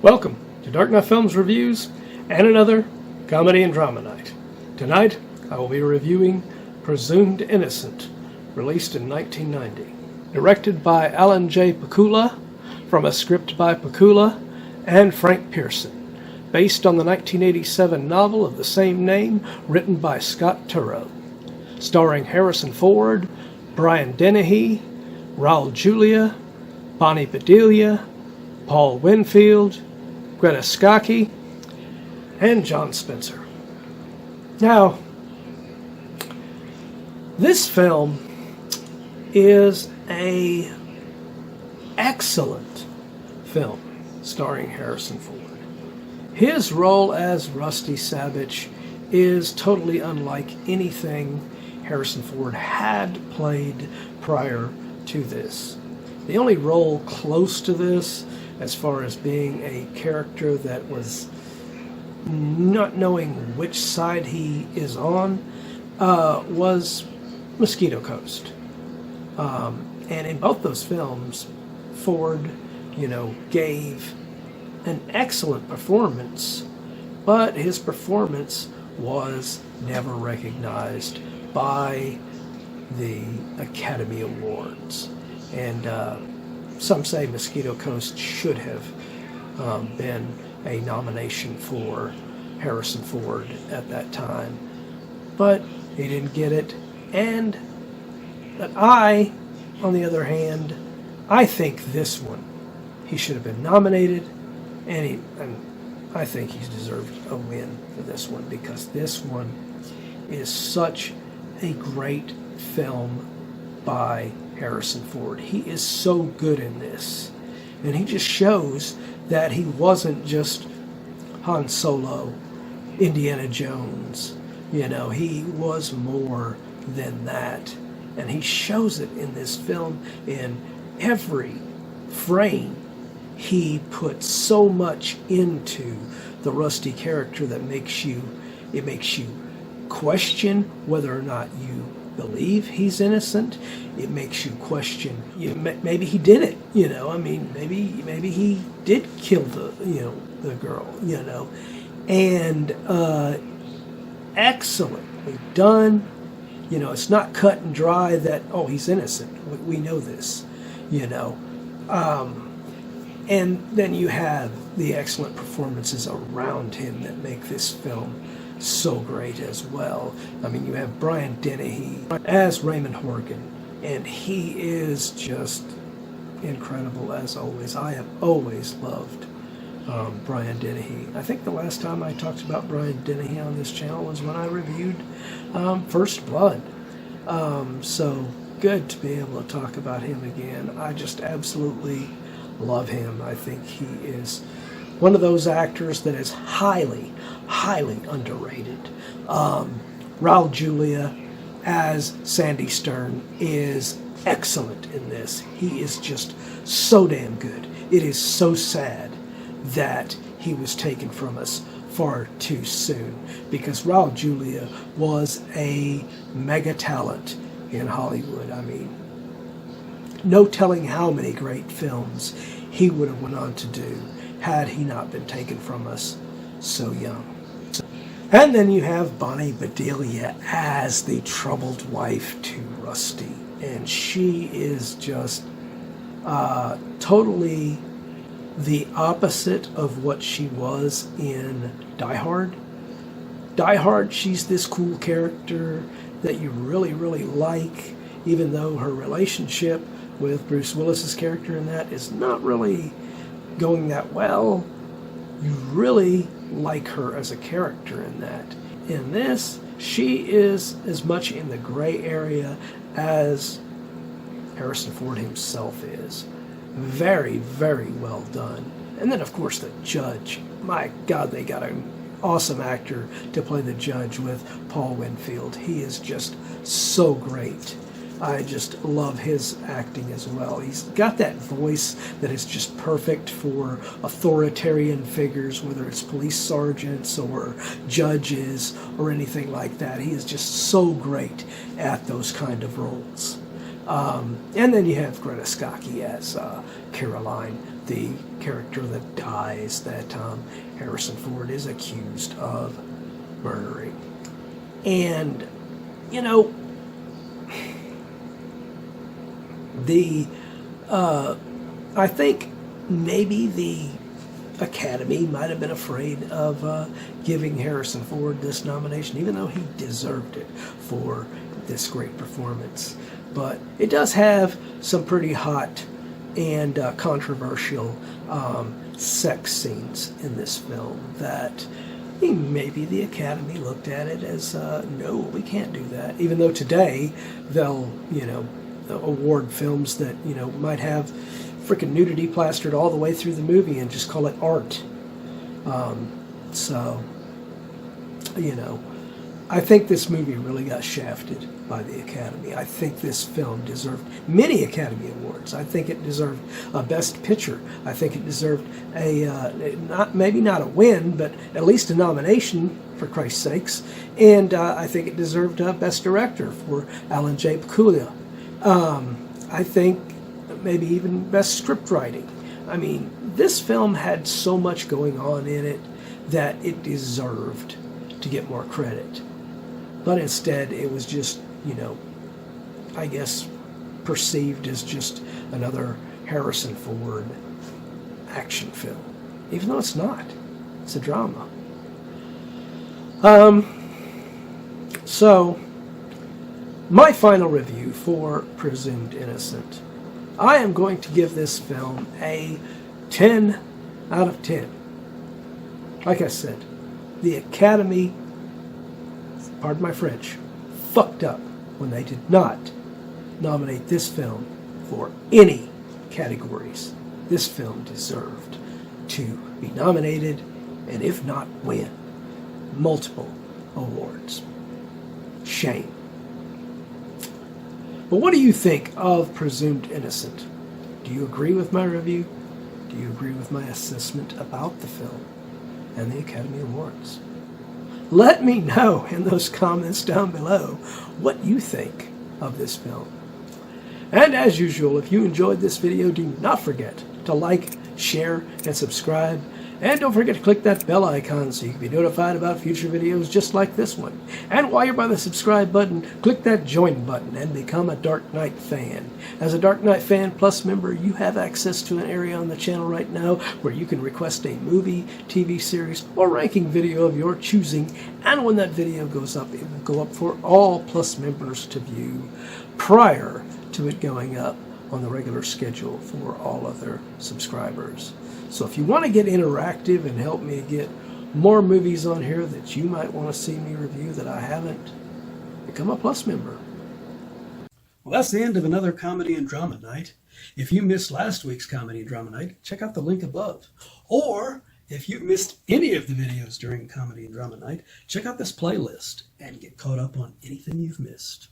Welcome to Dark Enough Films Reviews and another comedy and drama night. Tonight, I will be reviewing Presumed Innocent, released in 1990. Directed by Alan J. Pakula, from a script by Pakula and Frank Pearson, based on the 1987 novel of the same name, written by Scott Turow. Starring Harrison Ford, Brian Dennehy, Raul Julia, Bonnie Bedelia, Paul Winfield, Greta Scacci, and John Spencer. Now, this film is an excellent film starring Harrison Ford. His role as Rusty Savage is totally unlike anything Harrison Ford had played prior to this. The only role close to this, as far as being a character that was not knowing which side he is on, was Mosquito Coast. And in both those films, Ford, gave an excellent performance, but his performance was never recognized by the Academy Awards. And some say Mosquito Coast should have been a nomination for Harrison Ford at that time, but he didn't get it. And on the other hand, I think this one, he should have been nominated, and I think he's deserved a win for this one, because this one is such a great film by Harrison Ford. He is so good in this, and he just shows that he wasn't just Han Solo, Indiana Jones. He was more than that, and he shows it in this film. In every frame, he puts so much into the Rusty character that makes you question whether or not you believe he's innocent. It makes you question, maybe he did it, maybe he did kill the girl, and excellently done. It's not cut and dry that, oh, he's innocent. We know this, and then you have the excellent performances around him that make this film so great as well. You have Brian Dennehy as Raymond Horgan, and he is just incredible as always. I have always loved Brian Dennehy. I think the last time I talked about Brian Dennehy on this channel was when I reviewed First Blood. So good to be able to talk about him again. I just absolutely love him. I think he is one of those actors that is highly, highly underrated. Raul Julia as Sandy Stern is excellent in this. He is just so damn good. It is so sad that he was taken from us far too soon, because Raul Julia was a mega talent in Hollywood. No telling how many great films he would have went on to do had he not been taken from us so young. And then you have Bonnie Bedelia as the troubled wife to Rusty, and she is just totally the opposite of what she was in Die Hard. Die Hard, she's this cool character that you really, really like, even though her relationship with Bruce Willis's character in that is not really going that well. You really like her as a character in that. In this, she is as much in the gray area as Harrison Ford himself is. Very, very well done. And then, of course, the judge. My God, they got an awesome actor to play the judge with Paul Winfield. He is just so great. I just love his acting as well. He's got that voice that is just perfect for authoritarian figures, whether it's police sergeants or judges or anything like that. He is just so great at those kind of roles. And then you have Greta Scacci as Caroline, the character that dies that Harrison Ford is accused of murdering. And, you know, I think maybe the Academy might have been afraid of giving Harrison Ford this nomination, even though he deserved it for this great performance. But it does have some pretty hot and controversial sex scenes in this film that maybe the Academy looked at it as, no, we can't do that. Even though today they'll, award films that, might have freaking nudity plastered all the way through the movie and just call it art. I think this movie really got shafted by the Academy. I think this film deserved many Academy Awards. I think it deserved a Best Picture. I think it deserved maybe not a win, but at least a nomination, for Christ's sakes. And I think it deserved Best Director for Alan J. Pakula. I think maybe even Best Script Writing. I mean, this film had so much going on in it that it deserved to get more credit. But instead, it was just, I guess, perceived as just another Harrison Ford action film. Even though it's not. It's a drama. So, my final review for Presumed Innocent. I am going to give this film a 10 out of 10. Like I said, the Academy, pardon my French, fucked up when they did not nominate this film for any categories. This film deserved to be nominated, and if not win, multiple awards. Shame. But what do you think of Presumed Innocent? Do you agree with my review? Do you agree with my assessment about the film and the Academy Awards? Let me know in those comments down below what you think of this film. And as usual, if you enjoyed this video, do not forget to like, share, and subscribe. And don't forget to click that bell icon so you can be notified about future videos just like this one. And while you're by the subscribe button, click that join button and become a Dark Knight fan. As a Dark Knight Fan Plus member, you have access to an area on the channel right now where you can request a movie, TV series, or ranking video of your choosing. And when that video goes up, it will go up for all Plus members to view prior to it going up on the regular schedule for all other subscribers. So if you want to get interactive and help me get more movies on here that you might want to see me review that I haven't, become a Plus member. Well, that's the end of another Comedy and Drama Night. If you missed last week's Comedy and Drama Night, check out the link above. Or if you missed any of the videos during Comedy and Drama Night, check out this playlist and get caught up on anything you've missed.